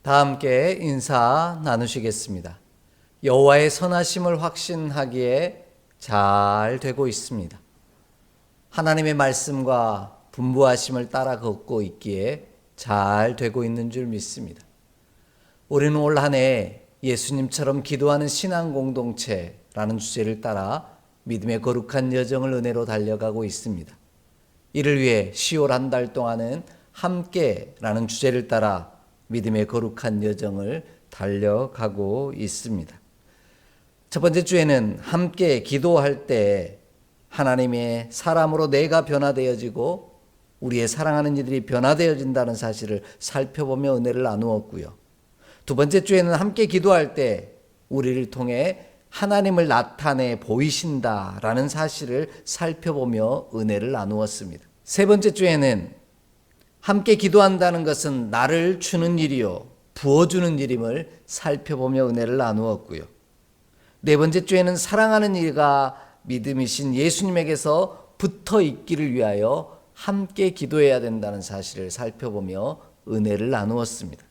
다 함께 인사 나누시겠습니다. 여호와의 선하심을 확신하기에 잘 되고 있습니다. 하나님의 말씀과 분부하심을 따라 걷고 있기에 잘 되고 있는 줄 믿습니다. 우리는 올 한 해 예수님처럼 기도하는 신앙 공동체라는 주제를 따라 믿음의 거룩한 여정을 은혜로 달려가고 있습니다. 이를 위해 10월 한 달 동안은 함께라는 주제를 따라 믿음의 거룩한 여정을 달려가고 있습니다. 첫 번째 주에는 함께 기도할 때 하나님의 사람으로 내가 변화되어지고 우리의 사랑하는 이들이 변화되어진다는 사실을 살펴보며 은혜를 나누었고요. 두 번째 주에는 함께 기도할 때 우리를 통해 하나님을 나타내 보이신다라는 사실을 살펴보며 은혜를 나누었습니다. 세 번째 주에는 함께 기도한다는 것은 나를 주는 일이요 부어주는 일임을 살펴보며 은혜를 나누었고요. 네 번째 주에는 사랑하는 이가 믿음이신 예수님에게서 붙어 있기를 위하여 함께 기도해야 된다는 사실을 살펴보며 은혜를 나누었습니다.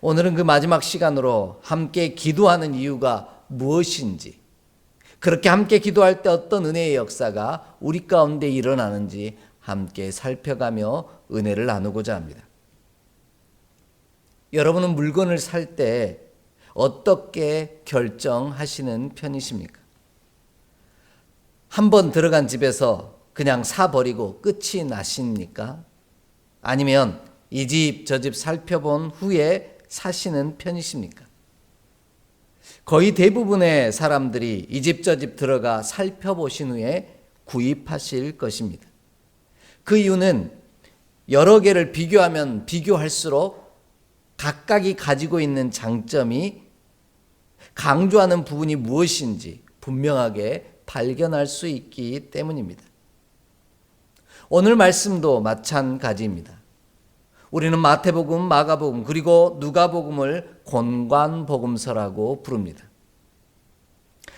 오늘은 그 마지막 시간으로 함께 기도하는 이유가 무엇인지, 그렇게 함께 기도할 때 어떤 은혜의 역사가 우리 가운데 일어나는지 함께 살펴가며 은혜를 나누고자 합니다. 여러분은 물건을 살 때 어떻게 결정하시는 편이십니까? 한번 들어간 집에서 그냥 사버리고 끝이 나십니까? 아니면 이 집 저 집 살펴본 후에 사시는 편이십니까? 거의 대부분의 사람들이 이 집 저 집 들어가 살펴보신 후에 구입하실 것입니다. 그 이유는 여러 개를 비교하면 비교할수록 각각이 가지고 있는 장점이 강조하는 부분이 무엇인지 분명하게 발견할 수 있기 때문입니다. 오늘 말씀도 마찬가지입니다. 우리는 마태복음, 마가복음, 그리고 누가복음을 본관복음서라고 부릅니다.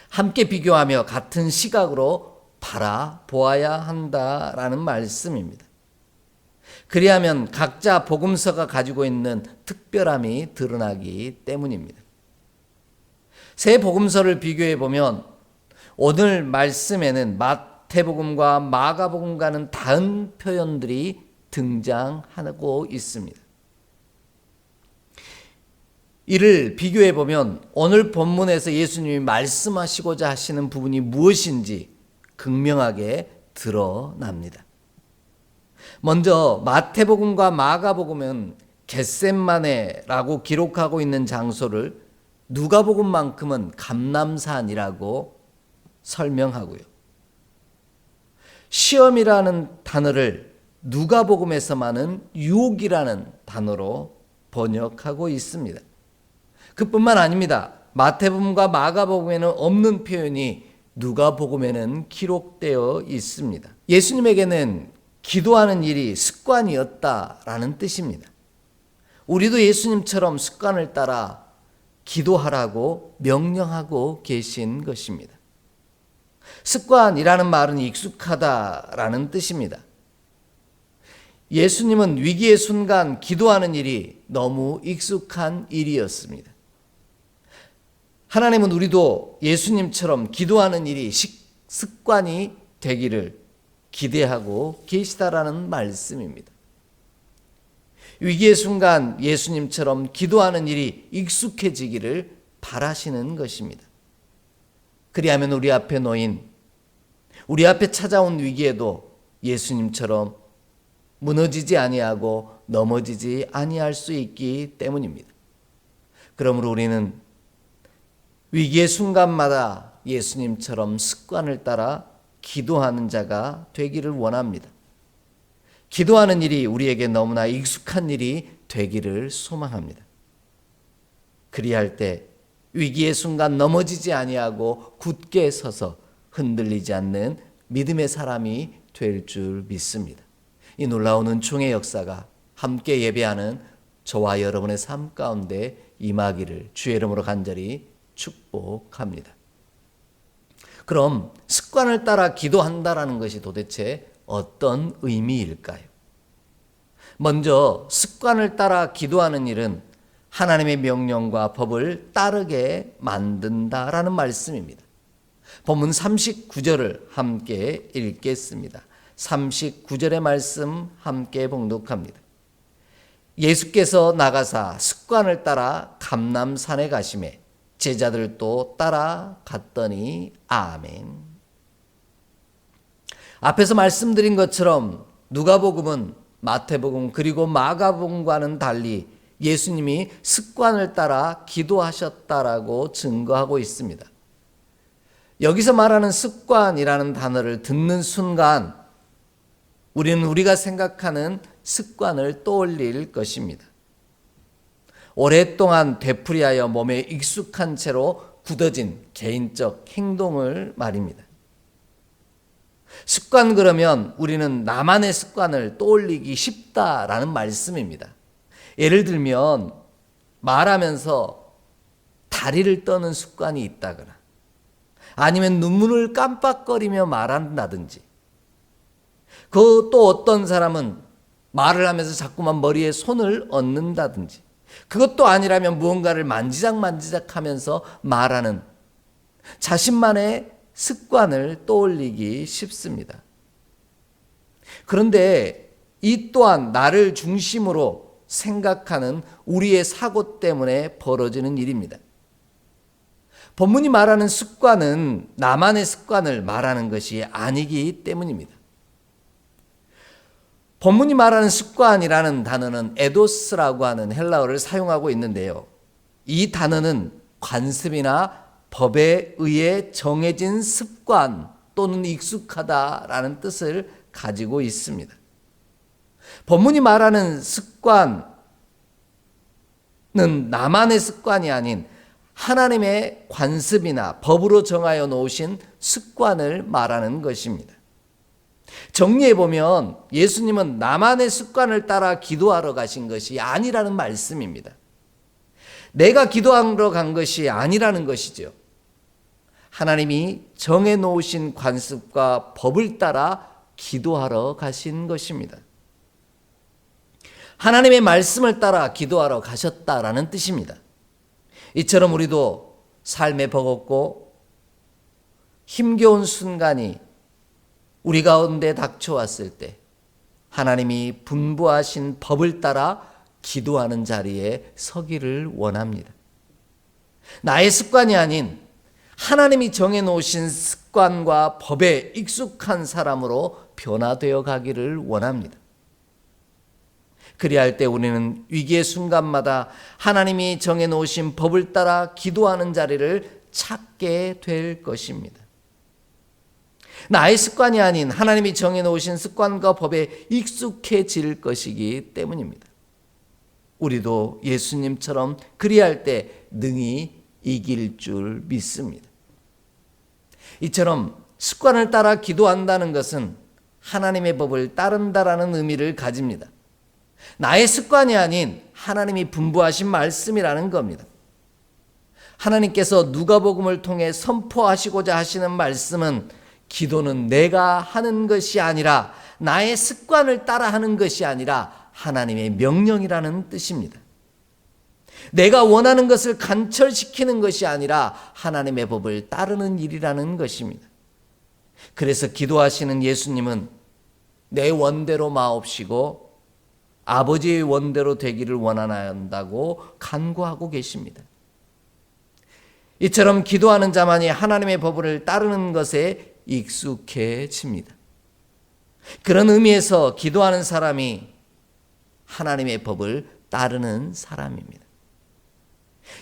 함께 비교하며 같은 시각으로 바라보아야 한다라는 말씀입니다. 그리하면 각자 복음서가 가지고 있는 특별함이 드러나기 때문입니다. 세 복음서를 비교해 보면 오늘 말씀에는 마태복음과 마가복음과는 다른 표현들이 등장하고 있습니다. 이를 비교해 보면 오늘 본문에서 예수님이 말씀하시고자 하시는 부분이 무엇인지 극명하게 드러납니다. 먼저 마태복음과 마가복음은 겟셋마네라고 기록하고 있는 장소를 누가복음만큼은 감람산이라고 설명하고요. 시험이라는 단어를 누가복음에서만은 유혹이라는 단어로 번역하고 있습니다. 그뿐만 아닙니다. 마태복음과 마가복음에는 없는 표현이 누가복음에는 기록되어 있습니다. 예수님에게는 기도하는 일이 습관이었다라는 뜻입니다. 우리도 예수님처럼 습관을 따라 기도하라고 명령하고 계신 것입니다. 습관이라는 말은 익숙하다라는 뜻입니다. 예수님은 위기의 순간 기도하는 일이 너무 익숙한 일이었습니다. 하나님은 우리도 예수님처럼 기도하는 일이 습관이 되기를 기대하고 계시다라는 말씀입니다. 위기의 순간 예수님처럼 기도하는 일이 익숙해지기를 바라시는 것입니다. 그리하면 우리 앞에 놓인, 우리 앞에 찾아온 위기에도 예수님처럼 무너지지 아니하고 넘어지지 아니할 수 있기 때문입니다. 그러므로 우리는 위기의 순간마다 예수님처럼 습관을 따라 기도하는 자가 되기를 원합니다. 기도하는 일이 우리에게 너무나 익숙한 일이 되기를 소망합니다. 그리할 때 위기의 순간 넘어지지 아니하고 굳게 서서 흔들리지 않는 믿음의 사람이 될 줄 믿습니다. 이 놀라운 은총의 역사가 함께 예배하는 저와 여러분의 삶 가운데 임하기를 주의 이름으로 간절히 축복합니다. 그럼 습관을 따라 기도한다라는 것이 도대체 어떤 의미일까요? 먼저 습관을 따라 기도하는 일은 하나님의 명령과 법을 따르게 만든다라는 말씀입니다. 본문 39절을 함께 읽겠습니다. 39절의 말씀 함께 봉독합니다. 예수께서 나가사 습관을 따라 감람산에 가시매 제자들도 따라갔더니 아멘. 앞에서 말씀드린 것처럼 누가복음은 마태복음 그리고 마가복음과는 달리 예수님이 습관을 따라 기도하셨다라고 증거하고 있습니다. 여기서 말하는 습관이라는 단어를 듣는 순간 우리는 우리가 생각하는 습관을 떠올릴 것입니다. 오랫동안 되풀이하여 몸에 익숙한 채로 굳어진 개인적 행동을 말입니다. 습관 그러면 우리는 나만의 습관을 떠올리기 쉽다라는 말씀입니다. 예를 들면 말하면서 다리를 떠는 습관이 있다거나 아니면 눈물을 깜빡거리며 말한다든지 그 또 어떤 사람은 말을 하면서 자꾸만 머리에 손을 얹는다든지 그것도 아니라면 무언가를 만지작 하면서 말하는 자신만의 습관을 떠올리기 쉽습니다. 그런데 이 또한 나를 중심으로 생각하는 우리의 사고 때문에 벌어지는 일입니다. 본문이 말하는 습관은 나만의 습관을 말하는 것이 아니기 때문입니다. 본문이 말하는 습관이라는 단어는 에도스라고 하는 헬라어를 사용하고 있는데요. 이 단어는 관습이나 법에 의해 정해진 습관 또는 익숙하다라는 뜻을 가지고 있습니다. 본문이 말하는 습관은 나만의 습관이 아닌 하나님의 관습이나 법으로 정하여 놓으신 습관을 말하는 것입니다. 정리해보면 예수님은 나만의 습관을 따라 기도하러 가신 것이 아니라는 말씀입니다. 내가 기도하러 간 것이 아니라는 것이죠. 하나님이 정해놓으신 관습과 법을 따라 기도하러 가신 것입니다. 하나님의 말씀을 따라 기도하러 가셨다라는 뜻입니다. 이처럼 우리도 삶에 버겁고 힘겨운 순간이 우리 가운데 닥쳐왔을 때 하나님이 분부하신 법을 따라 기도하는 자리에 서기를 원합니다. 나의 습관이 아닌 하나님이 정해놓으신 습관과 법에 익숙한 사람으로 변화되어 가기를 원합니다. 그리할 때 우리는 위기의 순간마다 하나님이 정해놓으신 법을 따라 기도하는 자리를 찾게 될 것입니다. 나의 습관이 아닌 하나님이 정해놓으신 습관과 법에 익숙해질 것이기 때문입니다. 우리도 예수님처럼 그리할 때 능히 이길 줄 믿습니다. 이처럼 습관을 따라 기도한다는 것은 하나님의 법을 따른다라는 의미를 가집니다. 나의 습관이 아닌 하나님이 분부하신 말씀이라는 겁니다. 하나님께서 누가복음을 통해 선포하시고자 하시는 말씀은 기도는 내가 하는 것이 아니라 나의 습관을 따라 하는 것이 아니라 하나님의 명령이라는 뜻입니다. 내가 원하는 것을 간철시키는 것이 아니라 하나님의 법을 따르는 일이라는 것입니다. 그래서 기도하시는 예수님은 내 원대로 마옵시고 아버지의 원대로 되기를 원한다고 간구하고 계십니다. 이처럼 기도하는 자만이 하나님의 법을 따르는 것에 익숙해집니다. 그런 의미에서 기도하는 사람이 하나님의 법을 따르는 사람입니다.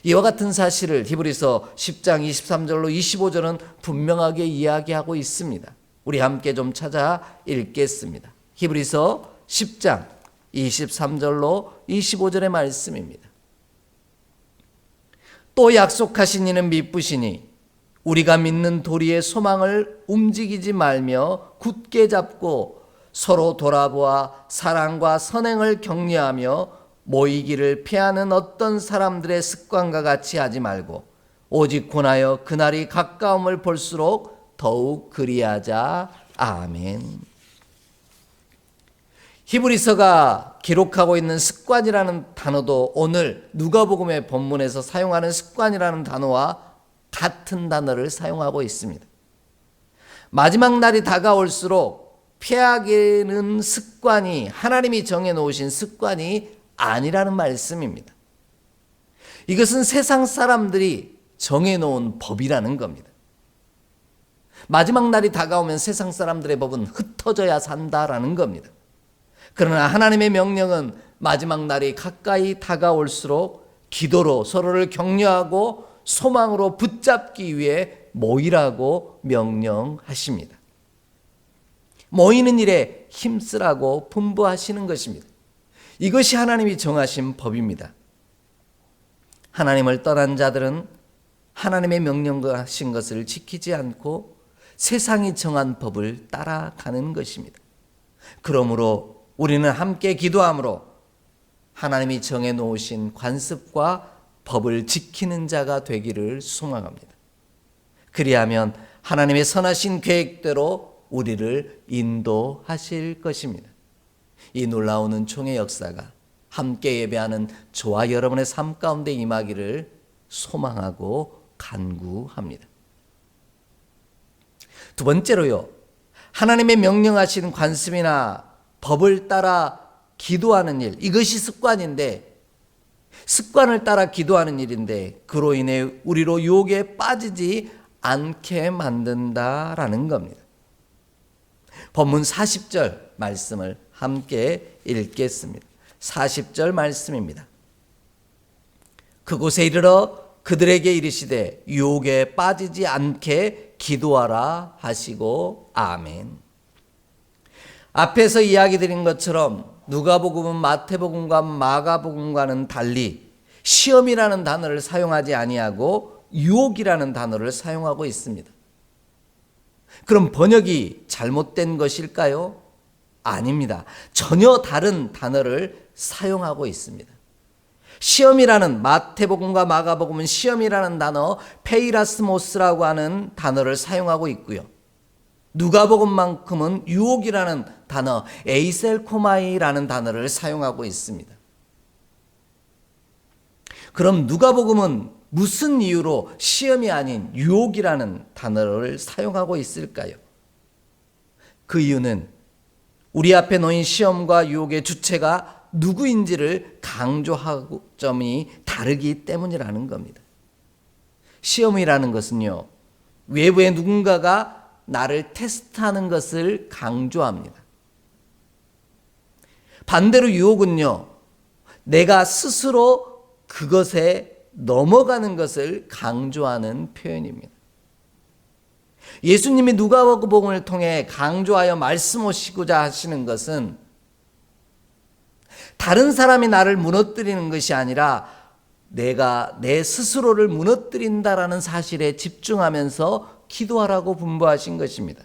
이와 같은 사실을 히브리서 10장 23절로 25절은 분명하게 이야기하고 있습니다. 우리 함께 좀 찾아 읽겠습니다. 히브리서 10장 23절로 25절의 말씀입니다. 또 약속하신 이는 미쁘시니 우리가 믿는 도리의 소망을 움직이지 말며 굳게 잡고 서로 돌아보아 사랑과 선행을 격려하며 모이기를 피하는 어떤 사람들의 습관과 같이 하지 말고 오직 권하여 그날이 가까움을 볼수록 더욱 그리하자. 아멘. 히브리서가 기록하고 있는 습관이라는 단어도 오늘 누가복음의 본문에서 사용하는 습관이라는 단어와 같은 단어를 사용하고 있습니다. 마지막 날이 다가올수록 피하기는 습관이 하나님이 정해놓으신 습관이 아니라는 말씀입니다. 이것은 세상 사람들이 정해놓은 법이라는 겁니다. 마지막 날이 다가오면 세상 사람들의 법은 흩어져야 산다라는 겁니다. 그러나 하나님의 명령은 마지막 날이 가까이 다가올수록 기도로 서로를 격려하고 소망으로 붙잡기 위해 모이라고 명령하십니다. 모이는 일에 힘쓰라고 분부하시는 것입니다. 이것이 하나님이 정하신 법입니다. 하나님을 떠난 자들은 하나님의 명령하신 것을 지키지 않고 세상이 정한 법을 따라가는 것입니다. 그러므로 우리는 함께 기도함으로 하나님이 정해놓으신 관습과 법을 지키는 자가 되기를 소망합니다. 그리하면 하나님의 선하신 계획대로 우리를 인도하실 것입니다. 이 놀라운 은총의 역사가 함께 예배하는 저와 여러분의 삶 가운데 임하기를 소망하고 간구합니다. 두 번째로요, 하나님의 명령하신 관습이나 법을 따라 기도하는 일, 이것이 습관인데, 습관을 따라 기도하는 일인데 그로 인해 우리로 유혹에 빠지지 않게 만든다라는 겁니다. 본문 40절 말씀을 함께 읽겠습니다. 40절 말씀입니다. 그곳에 이르러 그들에게 이르시되 유혹에 빠지지 않게 기도하라 하시고 아멘. 앞에서 이야기 드린 것처럼 누가복음은 마태복음과 마가복음과는 달리 시험이라는 단어를 사용하지 아니하고 유혹이라는 단어를 사용하고 있습니다. 그럼 번역이 잘못된 것일까요? 아닙니다. 전혀 다른 단어를 사용하고 있습니다. 시험이라는 마태복음과 마가복음은 시험이라는 단어 페이라스모스라고 하는 단어를 사용하고 있고요. 누가복음만큼은 유혹이라는 단어 에이셀코마이라는 단어를 사용하고 있습니다. 그럼 누가복음은 무슨 이유로 시험이 아닌 유혹이라는 단어를 사용하고 있을까요? 그 이유는 우리 앞에 놓인 시험과 유혹의 주체가 누구인지를 강조하고 점이 다르기 때문이라는 겁니다. 시험이라는 것은요, 외부의 누군가가 나를 테스트하는 것을 강조합니다. 반대로 유혹은요, 내가 스스로 그것에 넘어가는 것을 강조하는 표현입니다. 예수님이 누가복음을 통해 강조하여 말씀하시고자 하시는 것은 다른 사람이 나를 무너뜨리는 것이 아니라 내가 내 스스로를 무너뜨린다라는 사실에 집중하면서 기도하라고 분부하신 것입니다.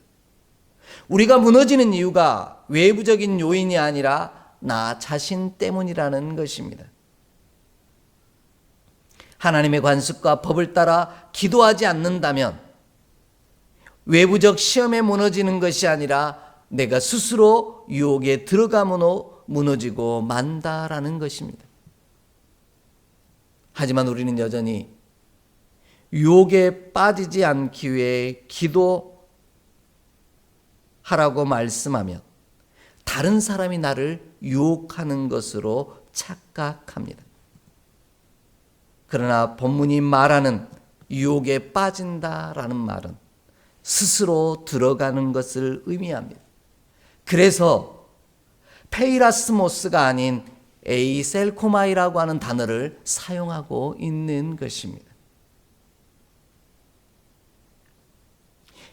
우리가 무너지는 이유가 외부적인 요인이 아니라 나 자신 때문이라는 것입니다. 하나님의 관습과 법을 따라 기도하지 않는다면 외부적 시험에 무너지는 것이 아니라 내가 스스로 유혹에 들어감으로 무너지고 만다라는 것입니다. 하지만 우리는 여전히 유혹에 빠지지 않기 위해 기도하라고 말씀하면 다른 사람이 나를 유혹하는 것으로 착각합니다. 그러나 본문이 말하는 유혹에 빠진다라는 말은 스스로 들어가는 것을 의미합니다. 그래서 페이라스모스가 아닌 에이셀코마이라고 하는 단어를 사용하고 있는 것입니다.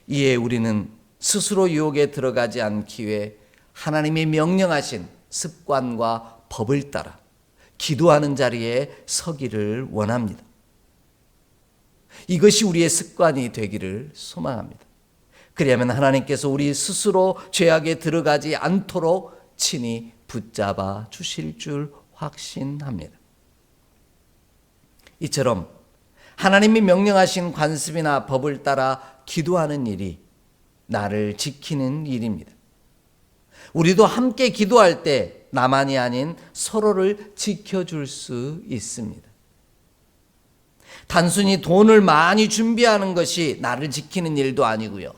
이에 우리는 스스로 유혹에 들어가지 않기 위해 하나님이 명령하신 습관과 법을 따라 기도하는 자리에 서기를 원합니다. 이것이 우리의 습관이 되기를 소망합니다. 그리하면 하나님께서 우리 스스로 죄악에 들어가지 않도록 친히 붙잡아 주실 줄 확신합니다. 이처럼 하나님이 명령하신 관습이나 법을 따라 기도하는 일이 나를 지키는 일입니다. 우리도 함께 기도할 때 나만이 아닌 서로를 지켜줄 수 있습니다. 단순히 돈을 많이 준비하는 것이 나를 지키는 일도 아니고요.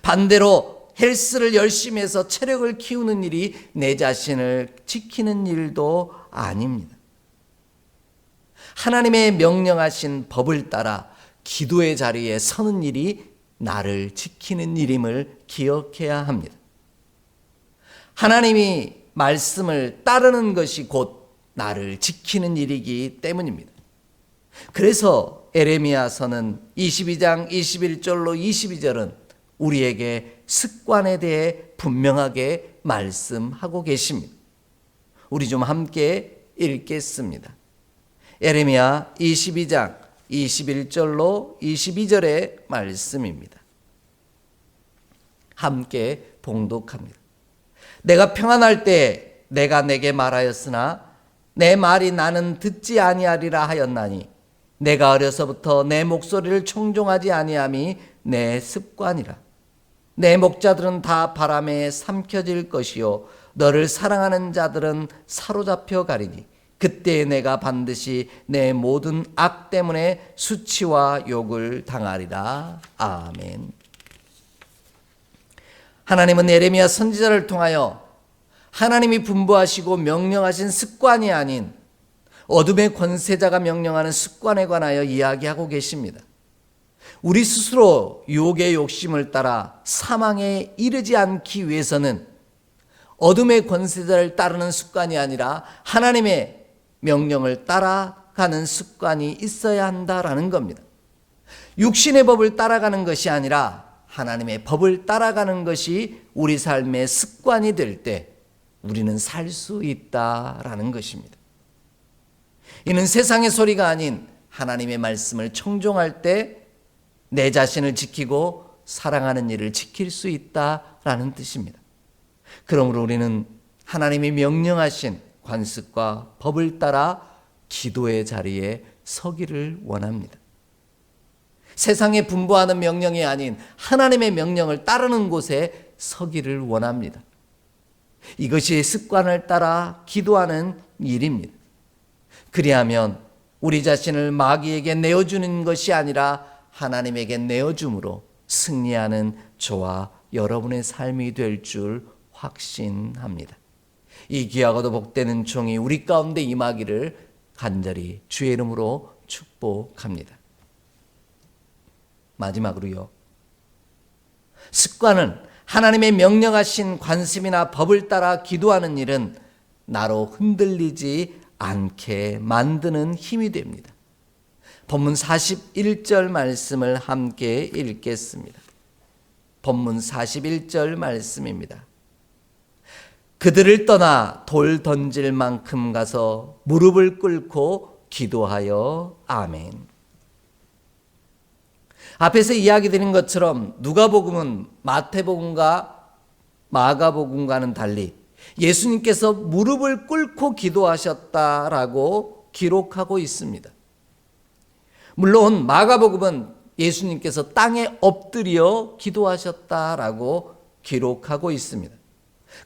반대로 헬스를 열심히 해서 체력을 키우는 일이 내 자신을 지키는 일도 아닙니다. 하나님의 명령하신 법을 따라 기도의 자리에 서는 일이 나를 지키는 일임을 기억해야 합니다. 하나님이 말씀을 따르는 것이 곧 나를 지키는 일이기 때문입니다. 그래서 에레미야서는 22장 21절로 22절은 우리에게 습관에 대해 분명하게 말씀하고 계십니다. 우리 좀 함께 읽겠습니다. 에레미야 22장 21절로 22절의 말씀입니다. 함께 봉독합니다. 내가 평안할 때 내가 내게 말하였으나 내 말이 나는 듣지 아니하리라 하였나니 내가 어려서부터 내 목소리를 청종하지 아니함이 내 습관이라. 내 목자들은 다 바람에 삼켜질 것이요 너를 사랑하는 자들은 사로잡혀 가리니 그때 내가 반드시 내 모든 악 때문에 수치와 욕을 당하리라. 아멘. 하나님은 에레미야 선지자를 통하여 하나님이 분부하시고 명령하신 습관이 아닌 어둠의 권세자가 명령하는 습관에 관하여 이야기하고 계십니다. 우리 스스로 유혹의 욕심을 따라 사망에 이르지 않기 위해서는 어둠의 권세자를 따르는 습관이 아니라 하나님의 명령을 따라가는 습관이 있어야 한다라는 겁니다. 육신의 법을 따라가는 것이 아니라 하나님의 법을 따라가는 것이 우리 삶의 습관이 될 때 우리는 살 수 있다라는 것입니다. 이는 세상의 소리가 아닌 하나님의 말씀을 청종할 때 내 자신을 지키고 사랑하는 일을 지킬 수 있다라는 뜻입니다. 그러므로 우리는 하나님이 명령하신 관습과 법을 따라 기도의 자리에 서기를 원합니다. 세상에 분부하는 명령이 아닌 하나님의 명령을 따르는 곳에 서기를 원합니다. 이것이 습관을 따라 기도하는 일입니다. 그리하면 우리 자신을 마귀에게 내어주는 것이 아니라 하나님에게 내어줌으로 승리하는 저와 여러분의 삶이 될 줄 확신합니다. 이 귀하고도 복되는 종이 우리 가운데 임하기를 간절히 주의 이름으로 축복합니다. 마지막으로요. 습관은 하나님의 명령하신 관습이나 법을 따라 기도하는 일은 나로 흔들리지 않게 만드는 힘이 됩니다. 본문 41절 말씀을 함께 읽겠습니다. 본문 41절 말씀입니다. 그들을 떠나 돌 던질 만큼 가서 무릎을 꿇고 기도하여 아멘. 앞에서 이야기 드린 것처럼 누가복음은 마태복음과 마가복음과는 달리 예수님께서 무릎을 꿇고 기도하셨다라고 기록하고 있습니다. 물론 마가복음은 예수님께서 땅에 엎드려 기도하셨다라고 기록하고 있습니다.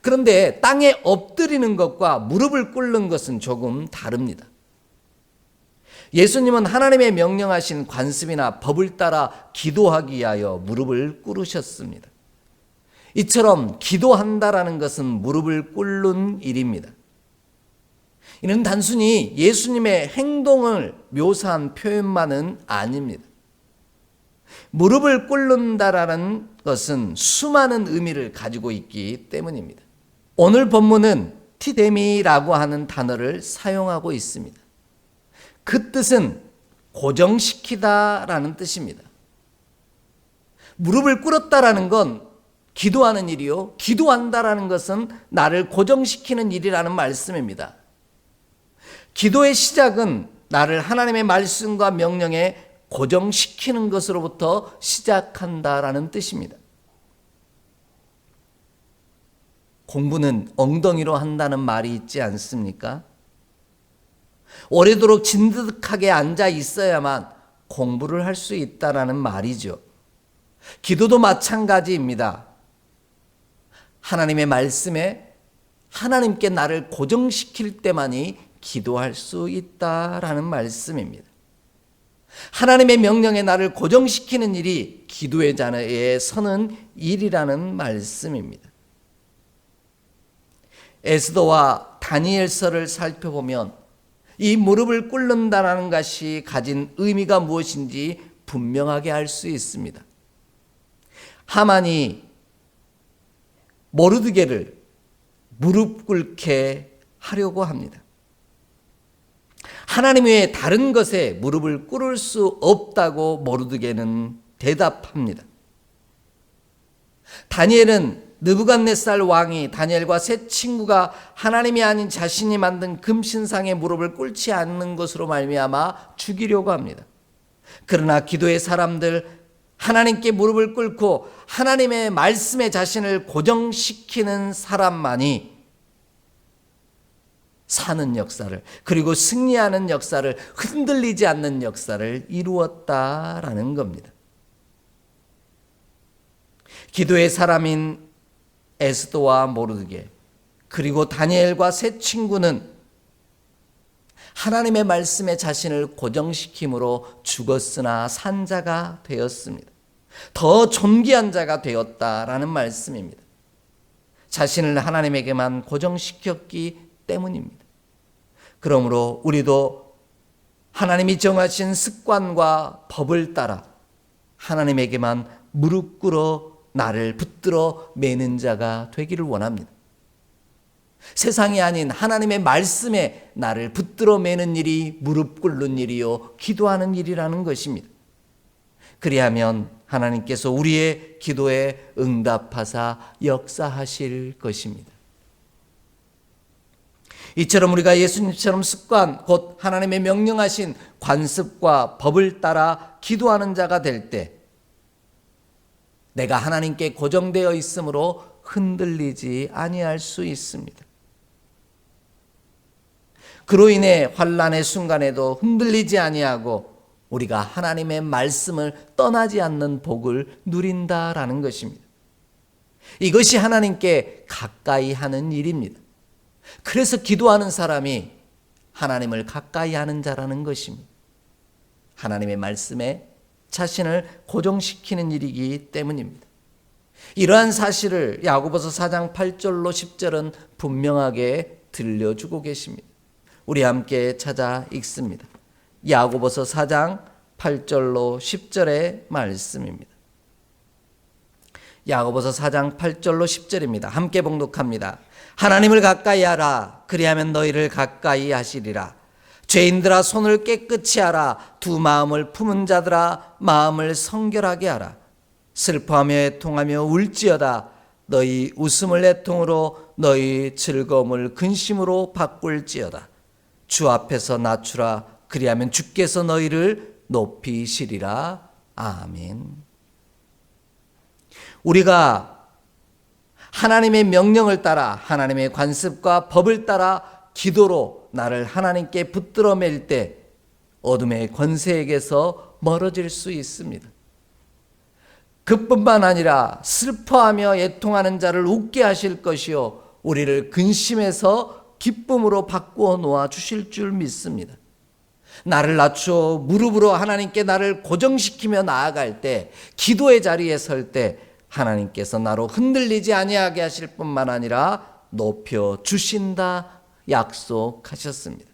그런데 땅에 엎드리는 것과 무릎을 꿇는 것은 조금 다릅니다. 예수님은 하나님의 명령하신 관습이나 법을 따라 기도하기 위하여 무릎을 꿇으셨습니다. 이처럼 기도한다라는 것은 무릎을 꿇는 일입니다. 이는 단순히 예수님의 행동을 묘사한 표현만은 아닙니다. 무릎을 꿇는다라는 것은 수많은 의미를 가지고 있기 때문입니다. 오늘 본문은 티데미라고 하는 단어를 사용하고 있습니다. 그 뜻은 고정시키다라는 뜻입니다. 무릎을 꿇었다라는 건 기도하는 일이요, 기도한다라는 것은 나를 고정시키는 일이라는 말씀입니다. 기도의 시작은 나를 하나님의 말씀과 명령에 고정시키는 것으로부터 시작한다라는 뜻입니다. 공부는 엉덩이로 한다는 말이 있지 않습니까? 오래도록 진득하게 앉아 있어야만 공부를 할 수 있다라는 말이죠. 기도도 마찬가지입니다. 하나님의 말씀에 하나님께 나를 고정시킬 때만이 기도할 수 있다라는 말씀입니다. 하나님의 명령에 나를 고정시키는 일이 기도의 자리에 서는 일이라는 말씀입니다. 에스더와 다니엘서를 살펴보면 이 무릎을 꿇는다는 것이 가진 의미가 무엇인지 분명하게 알 수 있습니다. 하만이 모르드게를 무릎 꿇게 하려고 합니다. 하나님 외에 다른 것에 무릎을 꿇을 수 없다고 모르드게는 대답합니다. 다니엘은 느부갓네살 왕이 다니엘과 세 친구가 하나님이 아닌 자신이 만든 금신상에 무릎을 꿇지 않는 것으로 말미암아 죽이려고 합니다. 그러나 기도의 사람들, 하나님께 무릎을 꿇고 하나님의 말씀에 자신을 고정시키는 사람만이 사는 역사를, 그리고 승리하는 역사를, 흔들리지 않는 역사를 이루었다라는 겁니다. 기도의 사람인 에스더와 모르드게, 그리고 다니엘과 세 친구는 하나님의 말씀에 자신을 고정시킴으로 죽었으나 산 자가 되었습니다. 더 존귀한 자가 되었다라는 말씀입니다. 자신을 하나님에게만 고정시켰기 때문입니다. 그러므로 우리도 하나님이 정하신 습관과 법을 따라 하나님에게만 무릎 꿇어 나를 붙들어 매는 자가 되기를 원합니다. 세상이 아닌 하나님의 말씀에 나를 붙들어 매는 일이 무릎 꿇는 일이요 기도하는 일이라는 것입니다. 그리하면 하나님께서 우리의 기도에 응답하사 역사하실 것입니다. 이처럼 우리가 예수님처럼 습관, 곧 하나님의 명령하신 관습과 법을 따라 기도하는 자가 될 때 내가 하나님께 고정되어 있으므로 흔들리지 아니할 수 있습니다. 그로 인해 환난의 순간에도 흔들리지 아니하고 우리가 하나님의 말씀을 떠나지 않는 복을 누린다라는 것입니다. 이것이 하나님께 가까이 하는 일입니다. 그래서 기도하는 사람이 하나님을 가까이 하는 자라는 것입니다. 하나님의 말씀에 자신을 고정시키는 일이기 때문입니다. 이러한 사실을 야고보서 4장 8절로 10절은 분명하게 들려주고 계십니다. 우리 함께 찾아 읽습니다. 야고보서 4장 8절로 10절의 말씀입니다. 야고보서 4장 8절로 10절입니다. 함께 봉독합니다. 하나님을 가까이 하라. 그리하면 너희를 가까이 하시리라. 죄인들아 손을 깨끗이 하라. 두 마음을 품은 자들아 마음을 성결하게 하라. 슬퍼하며 애통하며 울지어다. 너희 웃음을 애통으로 너희 즐거움을 근심으로 바꿀지어다. 주 앞에서 낮추라. 그리하면 주께서 너희를 높이시리라. 아멘. 우리가 하나님의 명령을 따라 하나님의 관습과 법을 따라 기도로 나를 하나님께 붙들어 맬 때 어둠의 권세에게서 멀어질 수 있습니다. 그뿐만 아니라 슬퍼하며 애통하는 자를 웃게 하실 것이요 우리를 근심해서 기쁨으로 바꾸어 놓아 주실 줄 믿습니다. 나를 낮추어 무릎으로 하나님께 나를 고정시키며 나아갈 때, 기도의 자리에 설 때 하나님께서 나로 흔들리지 아니하게 하실 뿐만 아니라 높여 주신다 약속하셨습니다.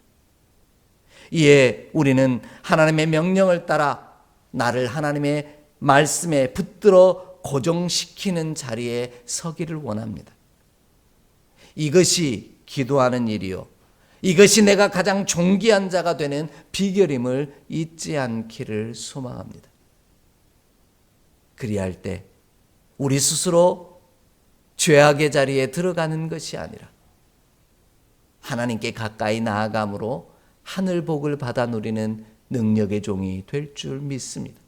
이에 우리는 하나님의 명령을 따라 나를 하나님의 말씀에 붙들어 고정시키는 자리에 서기를 원합니다. 이것이 기도하는 일이요, 이것이 내가 가장 존귀한 자가 되는 비결임을 잊지 않기를 소망합니다. 그리할 때 우리 스스로 죄악의 자리에 들어가는 것이 아니라 하나님께 가까이 나아감으로 하늘 복을 받아 누리는 능력의 종이 될 줄 믿습니다.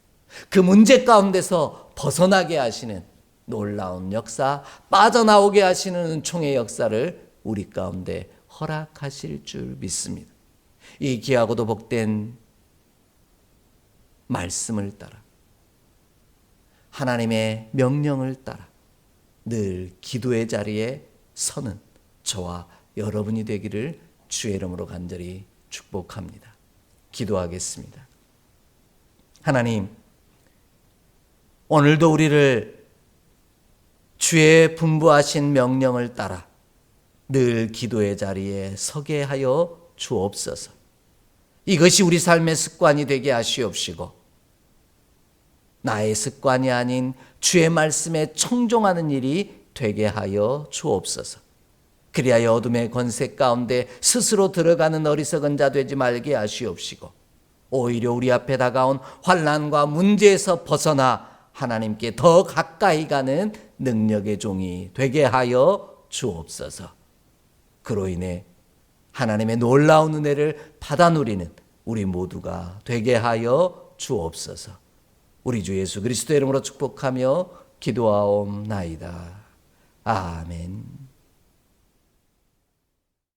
그 문제 가운데서 벗어나게 하시는 놀라운 역사, 빠져나오게 하시는 은총의 역사를 우리 가운데 허락하실 줄 믿습니다. 이 귀하고도 복된 말씀을 따라 하나님의 명령을 따라 늘 기도의 자리에 서는 저와 여러분이 되기를 주의 이름으로 간절히 축복합니다. 기도하겠습니다. 하나님, 오늘도 우리를 주의 분부하신 명령을 따라 늘 기도의 자리에 서게 하여 주옵소서. 이것이 우리 삶의 습관이 되게 하시옵시고 나의 습관이 아닌 주의 말씀에 청종하는 일이 되게 하여 주옵소서. 그리하여 어둠의 권세 가운데 스스로 들어가는 어리석은 자 되지 말게 하시옵시고 오히려 우리 앞에 다가온 환난과 문제에서 벗어나 하나님께 더 가까이 가는 능력의 종이 되게 하여 주옵소서. 그로 인해 하나님의 놀라운 은혜를 받아 누리는 우리 모두가 되게 하여 주옵소서. 우리 주 예수 그리스도의 이름으로 축복하며 기도하옵나이다. 아멘.